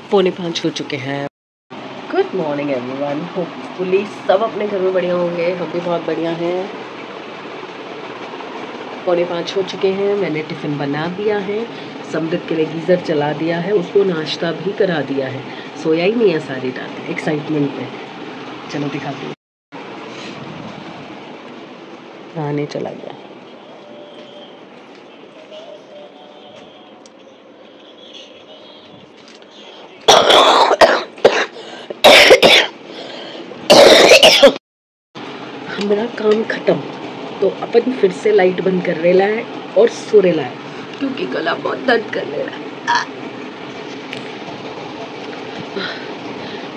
4:45 हो चुके हैं। गुड मॉर्निंग एवरीवन, होपफुली सब अपने घर में बढ़िया होंगे, हम भी बहुत बढ़िया हैं। 4:45 हो चुके हैं, मैंने टिफ़िन बना दिया है, समृद्ध के लिए गीज़र चला दिया है, उसको नाश्ता भी करा दिया है। सोया ही नहीं है सारी रात एक्साइटमेंट में। चलो दिखाती हूँ। नहाने चला गया। हमारा काम खत्म, तो अपन फिर से लाइट बंद कर रेला है और सो रेला है, क्योंकि गला बहुत दर्द कर रहा है।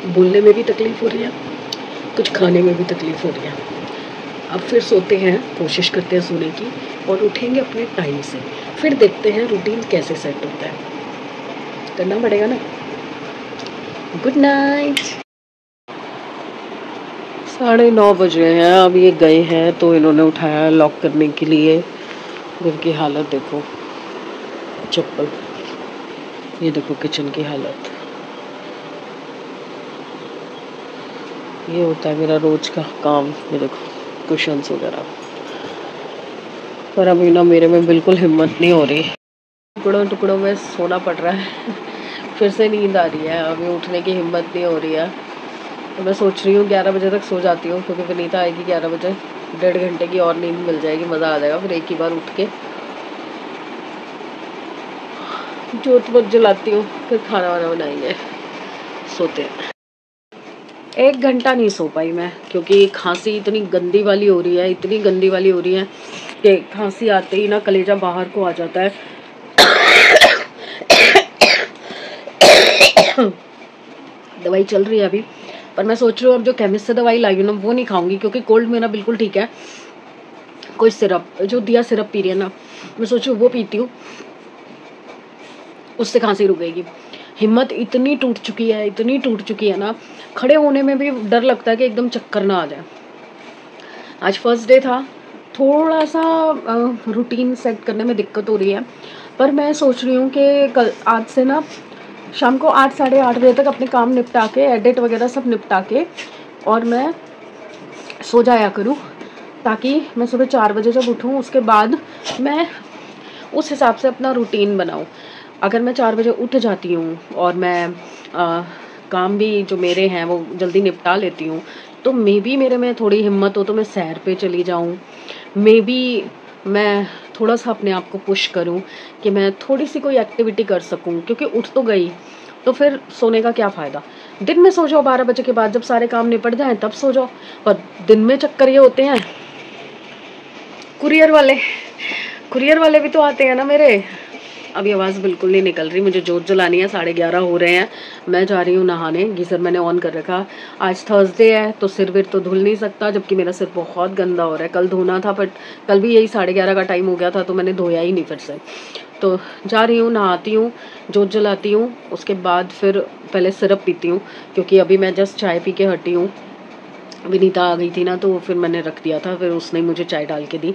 बोलने में भी तकलीफ हो रही है, कुछ खाने में भी तकलीफ हो रही है। अब फिर सोते हैं, कोशिश करते हैं सोने की, और उठेंगे अपने टाइम से। फिर देखते हैं रूटीन कैसे सेट होता है, करना पड़ेगा ना। Good night. 9:30 बज रहे हैं, अब ये गए हैं तो इन्होंने उठाया लॉक करने के लिए। घर की हालत देखो, चप्पल, ये देखो किचन की हालत। ये होता है मेरा रोज का काम। ये देखो कुशन्स वगैरह। पर अभी ना मेरे में बिल्कुल हिम्मत नहीं हो रही, टुकड़ों टुकड़ों में सोना पड़ रहा है। फिर से नींद आ रही है, अभी उठने की हिम्मत नहीं हो रही है। तो मैं सोच रही हूँ 11 बजे तक सो जाती हूँ, क्योंकि विनीता आएगी 11 बजे, 1.5 घंटे की और नींद मिल जाएगी, मज़ा आ जाएगा। फिर एक ही बार उठ के जोत वोत जलाती हूँ, फिर खाना वाना बनाएंगे, सोते हैं। 1 घंटा नहीं सो पाई मैं, क्योंकि खांसी इतनी गंदी वाली हो रही है, इतनी गंदी वाली हो रही है कि खांसी आते ही ना कलेजा बाहर को आ जाता है। दवाई चल रही है अभी, पर मैं सोच रही हूँ अब जो केमिस्ट से दवाई लाई हूँ ना वो नहीं खाऊंगी, क्योंकि कोल्ड मेरा बिल्कुल ठीक है। कोई सिरप जो दिया सिरप पी रही है ना, मैं सोच रही हूँ वो पीती हूँ, उससे खांसी रुकेगी। हिम्मत इतनी टूट चुकी है, इतनी टूट चुकी है ना, खड़े होने में भी डर लगता है कि एकदम चक्कर ना आ जाए। आज फर्स्ट डे था, थोड़ा सा रूटीन सेट करने में दिक्कत हो रही है, पर मैं सोच रही हूँ कि कल आज से ना शाम को 8 साढ़े 8 बजे तक अपने काम निपटा के, एडिट वगैरह सब निपटा के, और मैं सो जाया करूँ, ताकि मैं सुबह 4 बजे जब उठूँ उसके बाद मैं उस हिसाब से अपना रूटीन बनाऊँ। अगर मैं 4 बजे उठ जाती हूँ और मैं काम भी जो मेरे हैं वो जल्दी निपटा लेती हूँ, तो मे बी मेरे में थोड़ी हिम्मत हो तो मैं सैर पे चली जाऊँ। मे बी मैं थोड़ा सा अपने आप को पुश करूँ कि मैं थोड़ी सी कोई एक्टिविटी कर सकूँ, क्योंकि उठ तो गई तो फिर सोने का क्या फ़ायदा। दिन में सो जाओ 12 बजे के बाद, जब सारे काम निपट जाएं तब सो जाओ। पर दिन में चक्कर ये होते हैं, कुरियर वाले भी तो आते हैं ना मेरे। अभी आवाज़ बिल्कुल नहीं निकल रही, मुझे जोत जलानी है, 11:30 हो रहे हैं। मैं जा रही हूँ नहाने, गीज़र मैंने ऑन कर रखा। आज थर्सडे है तो सिर विर तो धुल नहीं सकता, जबकि मेरा सिर बहुत गंदा हो रहा है। कल धोना था, बट कल भी यही 11:30 का टाइम हो गया था, तो मैंने धोया ही नहीं फिर से। तो जा रही हूँ, नहाती हूँ, जोत जलाती हूँ, उसके बाद फिर पहले सिरप पीती हूँ, क्योंकि अभी मैं जस्ट चाय पी के हटी हूँ। विनीता आ गई थी ना, तो फिर मैंने रख दिया था, फिर उसने मुझे चाय डाल के दी।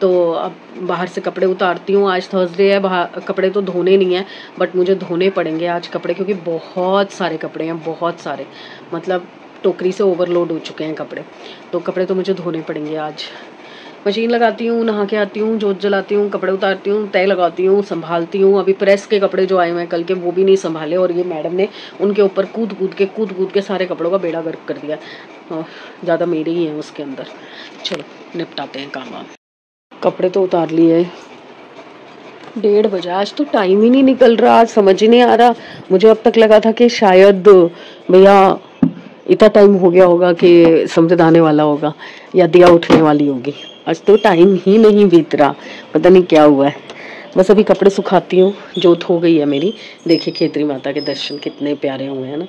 तो अब बाहर से कपड़े उतारती हूँ। आज थर्सडे है, बाहर कपड़े तो धोने नहीं है, बट मुझे धोने पड़ेंगे आज कपड़े, क्योंकि बहुत सारे कपड़े हैं, बहुत सारे, मतलब टोकरी से ओवरलोड हो चुके हैं कपड़े। तो कपड़े तो मुझे धोने पड़ेंगे आज। मशीन लगाती हूँ, नहा के आती हूँ, जोत जलाती हूँ, कपड़े उतारती हूँ, तय लगाती हूँ, संभालती हूँ। अभी प्रेस के कपड़े जो आए हुए हैं कल के, वो भी नहीं संभाले, और ये मैडम ने उनके ऊपर कूद कूद के सारे कपड़ों का बेड़ा गर्क कर दिया। ज़्यादा मेरे ही हैं उसके अंदर। चलो निपटाते हैं काम। कपड़े तो उतार लिए, 1:30 बजे। आज तो टाइम ही नहीं निकल रहा, आज समझ ही नहीं आ रहा। मुझे अब तक लगा था कि शायद भैया इतना टाइम हो गया होगा कि समझ आने वाला होगा या दिया उठने वाली होगी। आज तो टाइम ही नहीं बीत रहा, पता नहीं क्या हुआ है। बस अभी कपड़े सुखाती हूँ, जोत हो गई है मेरी। देखिए खेतरी माता के दर्शन कितने प्यारे हुए हैं ना।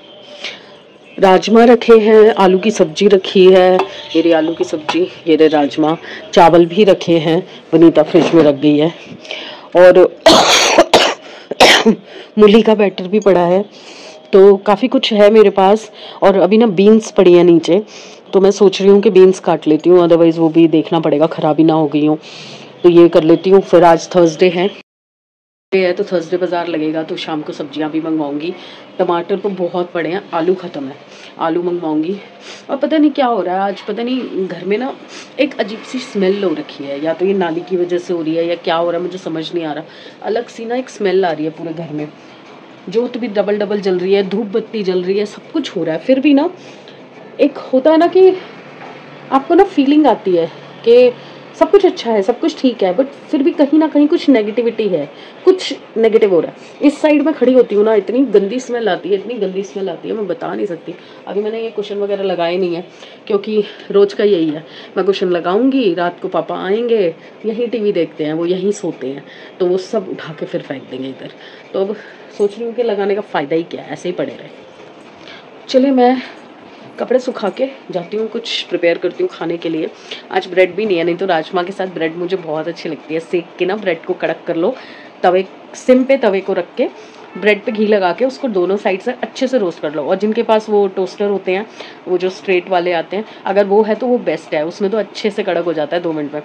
राजमा रखे हैं, आलू की सब्जी रखी है, ये रे आलू की सब्जी, ये रे राजमा, चावल भी रखे हैं, वनीता फ्रिज में रख गई है, और मूली का बैटर भी पड़ा है। तो काफ़ी कुछ है मेरे पास। और अभी ना बीन्स पड़ी है नीचे, तो मैं सोच रही हूँ कि बीन्स काट लेती हूँ, अदरवाइज़ वो भी देखना पड़ेगा ख़राबी ना हो गई हो, तो ये कर लेती हूँ। फिर आज थर्सडे है। है तो थर्सडे बाज़ार लगेगा, तो शाम को सब्जियां भी मंगवाऊंगी। टमाटर तो बहुत पड़े हैं, आलू ख़त्म है, आलू मंगवाऊंगी। और पता नहीं क्या हो रहा है आज, पता नहीं घर में ना एक अजीब सी स्मेल हो रखी है, या तो ये नाली की वजह से हो रही है या क्या हो रहा है मुझे समझ नहीं आ रहा। अलग सी ना एक स्मेल आ रही है पूरे घर में, जोत भी डबल डबल जल रही है, धूप बत्ती जल रही है, सब कुछ हो रहा है। फिर भी ना एक होता है ना कि आपको ना फीलिंग आती है कि सब कुछ अच्छा है, सब कुछ ठीक है, बट फिर भी कहीं ना कहीं कुछ नेगेटिविटी है, कुछ नेगेटिव हो रहा है। इस साइड में खड़ी होती हूँ ना, इतनी गंदी स्मेल आती है, इतनी गंदी स्मेल आती है, मैं बता नहीं सकती। अभी मैंने ये कुशन वगैरह लगाए नहीं है क्योंकि रोज़ का यही है, मैं कुशन लगाऊंगी, रात को पापा आएंगे, यहीं टीवी देखते हैं, वो यहीं सोते हैं, तो वो सब उठा के फिर फेंक देंगे इधर। तो अब सोच रही हूँ कि लगाने का फ़ायदा ही क्या है, ऐसे ही पड़े रहे। चलिए मैं कपड़े सुखा के जाती हूँ, कुछ प्रिपेयर करती हूँ खाने के लिए। आज ब्रेड भी नहीं है, नहीं तो राजमा के साथ ब्रेड मुझे बहुत अच्छी लगती है। सेक के ना ब्रेड को कड़क कर लो, तवे सिम पे तवे को रख के ब्रेड पे घी लगा के उसको दोनों साइड से अच्छे से रोस्ट कर लो। और जिनके पास वो टोस्टर होते हैं, वो जो स्ट्रेट वाले आते हैं, अगर वो है तो वो बेस्ट है, उसमें तो अच्छे से कड़क हो जाता है 2 मिनट में।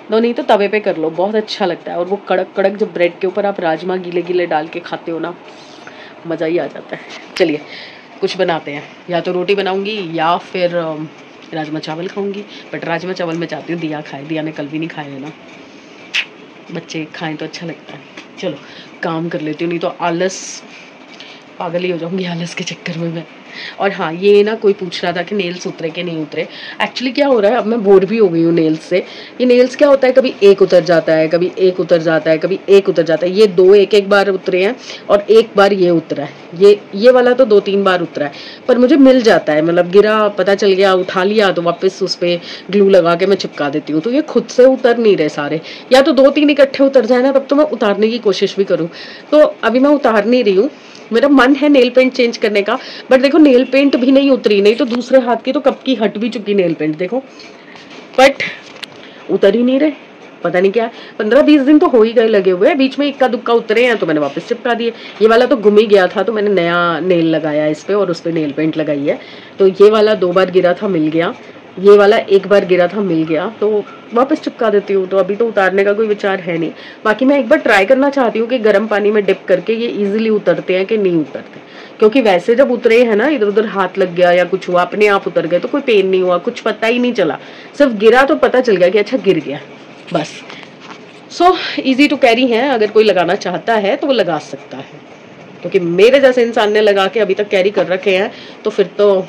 तो नहीं तो तवे पे कर लो, बहुत अच्छा लगता है। और वो कड़क कड़क जब ब्रेड के ऊपर आप राजमा गीले गीले डाल के खाते हो ना, मज़ा ही आ जाता है। चलिए कुछ बनाते हैं, या तो रोटी बनाऊंगी या फिर राजमा चावल खाऊंगी। बट राजमा चावल मैं चाहती हूँ दिया खाए, दिया ने कल भी नहीं खाए है ना, बच्चे खाएं तो अच्छा लगता है। चलो काम कर लेती हूँ, नहीं तो आलस, पागल ही हो जाऊंगी आलस के चक्कर में मैं। और हाँ, ये ना कोई पूछ रहा था कि नेल्स उतरे कि नहीं उतरे। एक्चुअली क्या हो रहा है, अब मैं बोर भी हो गई हूँ नेल्स से। ये नेल्स क्या होता है, कभी एक उतर जाता है, कभी एक उतर जाता है, कभी एक उतर जाता है। ये 2 एक बार उतरे हैं और एक बार ये उतरा है। ये वाला तो 2-3 बार उतरा है, पर मुझे मिल जाता है, मतलब गिरा, पता चल गया, उठा लिया तो वापस उस पर ग्लू लगा के मैं चिपका देती हूँ। तो ये खुद से उतर नहीं रहे सारे, या तो 2-3 इकट्ठे उतर जाए ना, तब तो मैं उतारने की कोशिश भी करूँ। तो अभी मैं उतार नहीं रही हूँ, मेरा मन है नेल पेंट चेंज करने का, बट देखो नेल पेंट भी नहीं उतरी, नहीं तो दूसरे हाथ की तो कब की हट भी चुकी नेल पेंट देखो, बट उतर ही नहीं रहे, पता नहीं क्या है। 15-20 दिन तो हो ही गए लगे हुए, बीच में इक्का दुक्का उतरे हैं तो मैंने वापस चिपका दिए। ये वाला तो गुम ही गया था, तो मैंने नया नेल लगाया इस पे और उस पर नेल पेंट लगाई है। तो ये वाला 2 बार गिरा था, मिल गया। ये वाला 1 बार गिरा था, मिल गया, तो वापस चिपका देती हूँ। तो अभी तो उतारने का कोई विचार है नहीं। बाकी मैं एक बार ट्राई करना चाहती हूँ कि गर्म पानी में डिप करके ये इजीली उतरते हैं कि नहीं उतरते, क्योंकि वैसे जब उतरे हैं ना, इधर उधर हाथ लग गया या कुछ हुआ, अपने आप उतर गए, तो कोई पेन नहीं हुआ, कुछ पता ही नहीं चला, सिर्फ गिरा तो पता चल गया कि अच्छा गिर गया, बस। सो इजी टू कैरी है, अगर कोई लगाना चाहता है तो वो लगा सकता है, क्योंकि मेरे जैसे इंसान ने लगा के अभी तक कैरी कर रखे हैं, तो फिर तो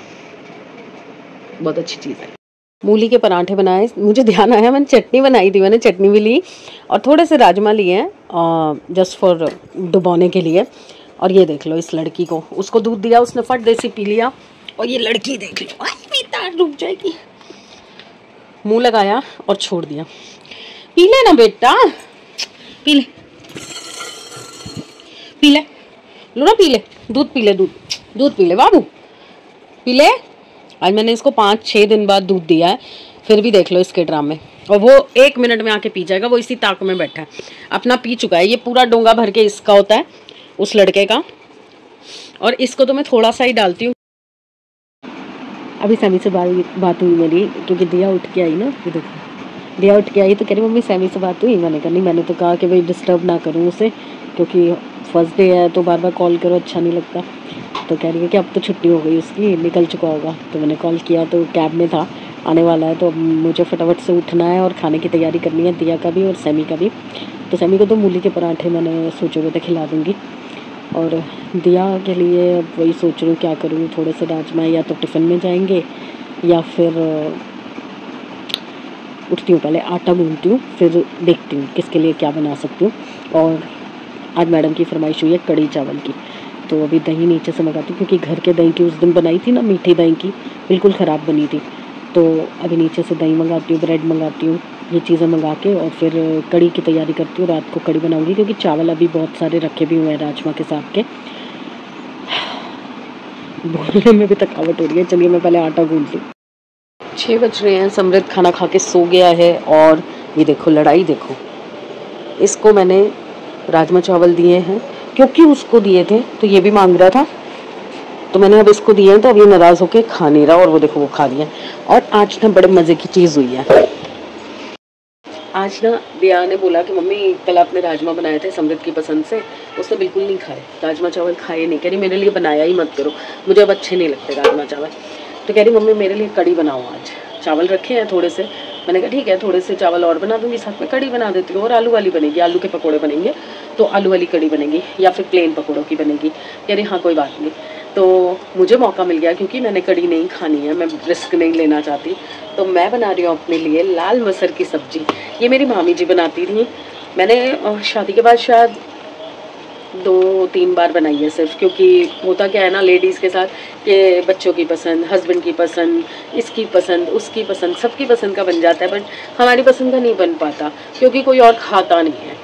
बहुत अच्छी चीज़ है। मूली के पराठे बनाए, मुझे ध्यान आया मैंने चटनी बनाई थी, मैंने चटनी भी ली और थोड़े से राजमा लिए हैं जस्ट फॉर डुबोने के लिए। और ये देख लो इस लड़की को, उसको दूध दिया, उसने फट देसी पी लिया। और ये लड़की देख लो, मेरी तार डूब जाएगी, मुंह लगाया और छोड़ दिया। पी ले ना बेटा, पी ले, पी ले, लो ना, पी ले दूध, पी ले दूध, दूध पी ले बाबू, पी ले। आज मैंने इसको 5-6 दिन बाद दूध दिया है, फिर भी देख लो इसके ड्रामे। और वो 1 मिनट में आके पी जाएगा, वो इसी ताक में बैठा है, अपना पी चुका है। ये पूरा डोंगा भर के इसका होता है, उस लड़के का, और इसको तो मैं थोड़ा सा ही डालती हूँ। अभी सैमी से बात हुई मेरी, क्योंकि दिया उठ के आई ना, ये देखो दिया उठ के आई तो कह रही मम्मी सैमी से बात हुई। मैंने कहा नहीं, मैंने तो कहा कि भाई डिस्टर्ब ना करूँ उसे, क्योंकि फर्स्ट डे है तो बार बार कॉल करो अच्छा नहीं लगता। तो कह रही है कि अब तो छुट्टी हो गई उसकी, निकल चुका होगा। तो मैंने कॉल किया तो कैब में था, आने वाला है, तो अब मुझे फटाफट से उठना है और खाने की तैयारी करनी है, दिया का भी और सैमी का भी। तो सैमी को तो मूली के पराठे मैंने सोचे हुए थे खिला दूँगी, और दिया के लिए अब वही सोच रही हूँ क्या करूँ। थोड़े से राजमा या तो टिफ़िन में जाएंगे, या फिर उठती हूँ पहले आटा गूंथती हूँ, फिर देखती हूँ किसके लिए क्या बना सकती हूँ। और आज मैडम की फरमाइश हुई है कड़ी चावल की, तो अभी दही नीचे से मंगाती हूँ, क्योंकि घर के दही की उस दिन बनाई थी ना, मीठी दही की, बिल्कुल ख़राब बनी थी। तो अभी नीचे से दही मंगाती हूँ, ब्रेड मंगाती हूँ, ये चीज़ें मंगा के और फिर कड़ी की तैयारी करती हूँ। रात को कड़ी बनाऊँगी, क्योंकि चावल अभी बहुत सारे रखे भी हुए हैं राजमा के साथ के। बोलने में भी थकावट हो रही है। चलिए मैं पहले आटा गूंथ लूँ। 6 बज रहे हैं, समृद्ध खाना खा के सो गया है। और ये देखो लड़ाई देखो, इसको मैंने राजमा चावल दिए हैं क्योंकि उसको दिए थे, तो ये भी मांग रहा था, तो मैंने अब इसको दिए हैं, तो अब ये नाराज़ होके खा नहीं रहा, और वो देखो वो खा लिया। और आज ना बड़े मज़े की चीज़ हुई है, आज ना दिया ने बोला कि मम्मी कल आपने राजमा बनाए थे समृद्ध की पसंद से, उसने बिल्कुल नहीं खाए, राजमा चावल खाए नहीं। कह रही मेरे लिए बनाया ही मत करो, मुझे अब अच्छे नहीं लगते राजमा चावल। तो कह रही मम्मी मेरे लिए कड़ी बनाओ आज, चावल रखे हैं थोड़े से। मैंने कहा ठीक है, थोड़े से चावल और बना दूंगी, साथ में कड़ी बना देती हूँ, और आलू वाली बनेगी, आलू के पकौड़े बनेंगे तो आलू वाली कड़ी बनेगी, या फिर प्लेन पकौड़ों की बनेगी। कह रही हाँ कोई बात नहीं। तो मुझे मौका मिल गया, क्योंकि मैंने कड़ी नहीं खानी है, मैं रिस्क नहीं लेना चाहती, तो मैं बना रही हूँ अपने लिए लाल मसर की सब्जी। ये मेरी मामी जी बनाती थी, मैंने शादी के बाद शायद 2-3 बार बनाई है सिर्फ, क्योंकि होता क्या है ना लेडीज़ के साथ कि बच्चों की पसंद, हस्बैंड की पसंद, इसकी पसंद, उसकी पसंद, सबकी पसंद का बन जाता है, बट हमारी पसंद का नहीं बन पाता, क्योंकि कोई और खाता नहीं है।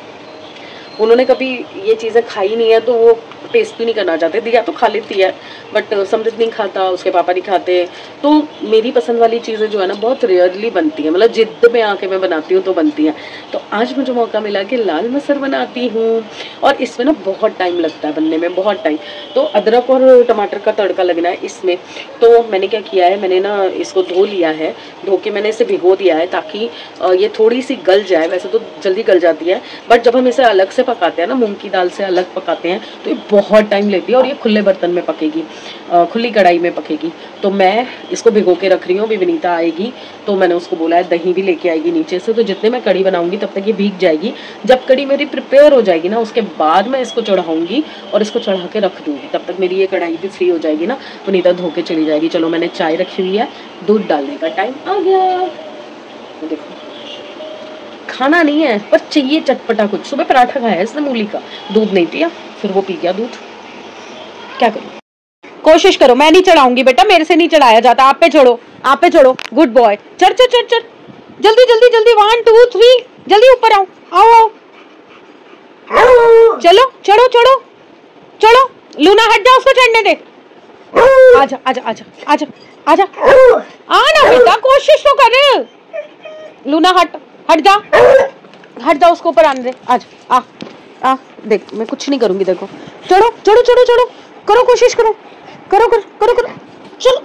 उन्होंने कभी ये चीज़ें खाई नहीं है तो वो टेस्ट भी नहीं करना चाहते। दिया तो खा लेती है, बट समृद्ध नहीं खाता, उसके पापा नहीं खाते, तो मेरी पसंद वाली चीज़ें जो है ना बहुत रेयरली बनती है, मतलब जिद में आके मैं बनाती हूँ तो बनती हैं। तो आज मुझे मौका मिला कि लाल मसर बनाती हूँ, और इसमें ना बहुत टाइम लगता है बनने में, बहुत टाइम। तो अदरक और टमाटर का तड़का लगना है इसमें। तो मैंने क्या किया है, मैंने ना इसको धो लिया है, धो के मैंने इसे भिगो दिया है ताकि ये थोड़ी सी गल जाए। वैसे तो जल्दी गल जाती है, बट जब हम इसे अलग से पकाते हैं ना, मूंग की दाल से अलग पकाते हैं, तो ये बहुत टाइम लेती है, और ये खुले बर्तन में पकेगी, खुली कढ़ाई में पकेगी। तो मैं इसको भिगो के रख रही हूँ, अभी विनीता आएगी तो मैंने उसको बोला है दही भी लेके आएगी नीचे से, तो जितने मैं कड़ी बनाऊंगी तब तक ये भीग जाएगी। जब कड़ी मेरी प्रिपेयर हो जाएगी ना, उसके बाद मैं इसको चढ़ाऊंगी और इसको चढ़ा के रख दूंगी, तब तक मेरी ये कढ़ाई भी फ्री हो जाएगी ना, विनीता धो के चली जाएगी। चलो मैंने चाय रखी हुई है, दूध डालने का टाइम आ गया। देखो खाना नहीं है पर चाहिए चटपटा कुछ। सुबह पराठा खाया इसने मूली का, दूध नहीं पिया, फिर वो पी गया दूध। क्या करूं? कोशिश करो, मैं नहीं चढ़ाऊंगी बेटा, मेरे से नहीं चढ़ाया जाता, आप पे छोड़ो, आप पे छोड़ो, गुड बॉय। चढ़ चढ़ चढ़ चढ़, जल्दी जल्दी जल्दी, 1 2 3, जल्दी ऊपर आओ, आओ आओ, चलो चढ़ो चढ़ो चढ़ो। लूना हट जा, उसको चढ़ने दे। आजा आजा आजा आजा आजा, आना बेटा, कोशिश तो कर। लूना हट, हट जा, हट जा, उसको ऊपर आने दे। आज आ देख, मैं कुछ नहीं करूंगी, देखो चढ़ो चढ़ो चढ़ो चढ़ो, करो कोशिश करो, करो करो करो करो, चलो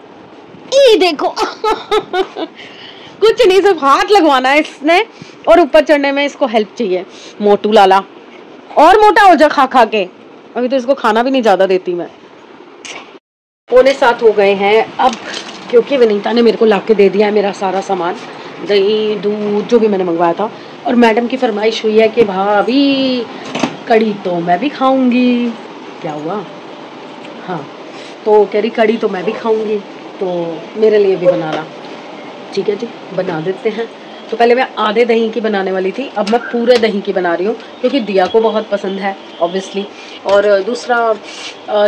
ये देखो कुछ नहीं, सिर्फ हाथ लगवाना है इसने, और ऊपर चढ़ने में इसको हेल्प चाहिए। मोटू लाला और मोटा हो जा खा खा के, अभी तो इसको खाना भी नहीं ज्यादा देती मैं। 6:45 हो गए हैं अब, क्योंकि विनीता ने मेरे को लाके दे दिया है मेरा सारा सामान, दही दूध जो भी मैंने मंगवाया था, और मैडम की फरमाइश हुई है कि भाभी कड़ी तो मैं भी खाऊंगी। क्या हुआ? हाँ, तो कह रही कड़ी तो मैं भी खाऊंगी, तो मेरे लिए भी बनाना। ठीक है जी, बना देते हैं। तो पहले मैं आधे दही की बनाने वाली थी, अब मैं पूरे दही की बना रही हूँ, क्योंकि दिया को बहुत पसंद है ऑब्वियसली, और दूसरा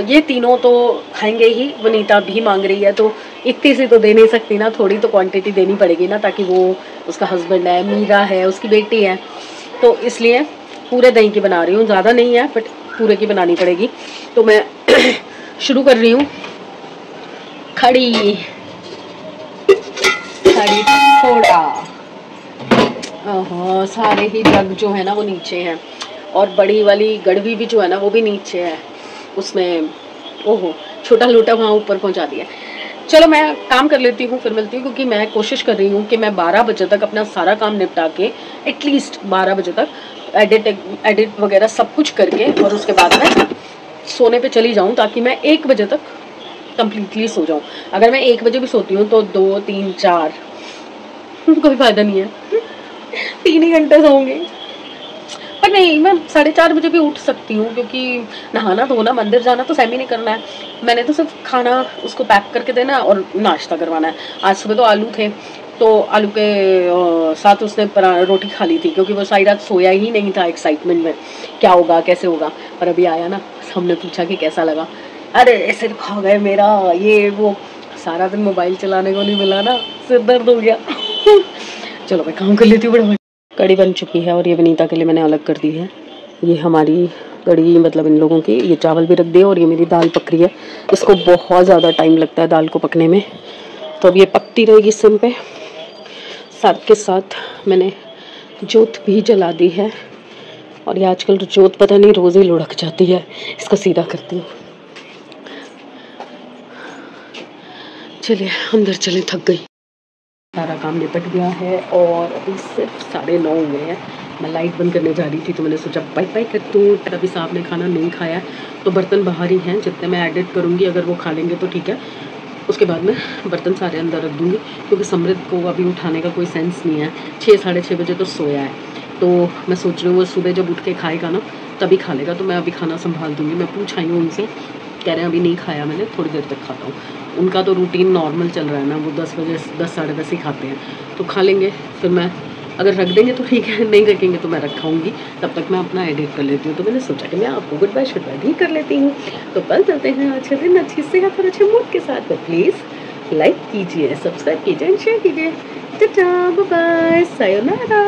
ये तीनों तो खाएंगे ही, वनीता भी मांग रही है, तो इतनी सी तो दे नहीं सकती ना, थोड़ी तो क्वांटिटी देनी पड़ेगी ना, ताकि वो, उसका हस्बैंड है, मीरा है, उसकी बेटी है, तो इसलिए पूरे दही की बना रही हूँ। ज़्यादा नहीं है बट पूरे की बनानी पड़ेगी। तो मैं शुरू कर रही हूँ। खड़ी खड़ी थोड़ा, सारे ही जग जो है ना वो नीचे हैं, और बड़ी वाली गड़वी भी जो है ना वो भी नीचे है, उसमें ओहो छोटा लोटा वहाँ ऊपर पहुँचा दिया। चलो मैं काम कर लेती हूँ, फिर मिलती हूँ, क्योंकि मैं कोशिश कर रही हूँ कि मैं 12 बजे तक अपना सारा काम निपटा के, एटलीस्ट 12 बजे तक एडिट वगैरह सब कुछ करके, और उसके बाद मैं सोने पे चली जाऊँ, ताकि मैं 1 बजे तक कंप्लीटली सो जाऊँ। अगर मैं 1 बजे भी सोती हूँ तो 2 3 4 कोई फायदा नहीं है, 3 ही घंटे सोऊंगी। पर नहीं, मैं 4:30 बजे भी उठ सकती हूँ, क्योंकि नहाना धोना, मंदिर जाना तो सेमी नहीं करना है, मैंने तो सिर्फ खाना उसको पैक करके देना और नाश्ता करवाना है। आज सुबह तो आलू थे, तो आलू के साथ उसने रोटी खा ली थी, क्योंकि वो सारी रात सोया ही नहीं था एक्साइटमेंट में क्या होगा कैसे होगा। पर अभी आया ना, हमने पूछा कि कैसा लगा, अरे सिर खा गए मेरा, ये वो सारा दिन मोबाइल चलाने को नहीं मिला ना, सिर दर्द हो गया चलो मैं काम कर लेती हूँ। बड़ा कड़ी बन चुकी है, और ये विनीता के लिए मैंने अलग कर दी है। ये हमारी कड़ी, मतलब इन लोगों की, ये चावल भी रख दिए, और ये मेरी दाल पक रही है। इसको बहुत ज़्यादा टाइम लगता है दाल को पकने में, तो अब ये पकती रहेगी सिम पे। साथ के साथ मैंने जोत भी जला दी है, और ये आजकल तो जोत पता नहीं रोज़ ही लुढ़क जाती है, इसको सीधा करती हूँ। चलिए अंदर चले, थक गई। सारा काम निपट गया है और अभी सिर्फ 9:30 हुए हैं। मैं लाइट बंद करने जा रही थी तो मैंने सोचा बाय बाय कर दूँ। अभी साहब ने खाना नहीं खाया तो बर्तन बाहर ही हैं, जितने मैं एडिट करूँगी अगर वो खा लेंगे तो ठीक है, उसके बाद में बर्तन सारे अंदर रख दूँगी क्योंकि समृद्ध को अभी उठाने का कोई सेंस नहीं है। 6 साढ़े 6 बजे तो सोया है, तो मैं सोच रही हूँ वो सुबह जब उठ के खाएगा ना तभी खा लेगा, तो मैं अभी खाना संभाल दूँगी। मैं पूछ आई हूँ उनसे, कह रहे हैं अभी नहीं खाया मैंने, थोड़ी देर तक खाता हूँ। उनका तो रूटीन नॉर्मल चल रहा है ना, वो 10 बजे 10 साढ़े 10 ही खाते हैं, तो खा लेंगे। फिर मैं अगर रख देंगे तो ठीक है, नहीं रखेंगे तो मैं रखाऊँगी, तब तक मैं अपना एडिट कर लेती हूँ। तो मैंने सोचा कि मैं आपको गुड बाय शुड बाय भी कर लेती हूँ। तो कल चलते हैं अच्छे दिन अच्छी सेहत और अच्छे मूड के साथ। तो प्लीज़ लाइक कीजिए, सब्सक्राइब कीजिए एंड शेयर कीजिए। Tata bye bye, sayonara.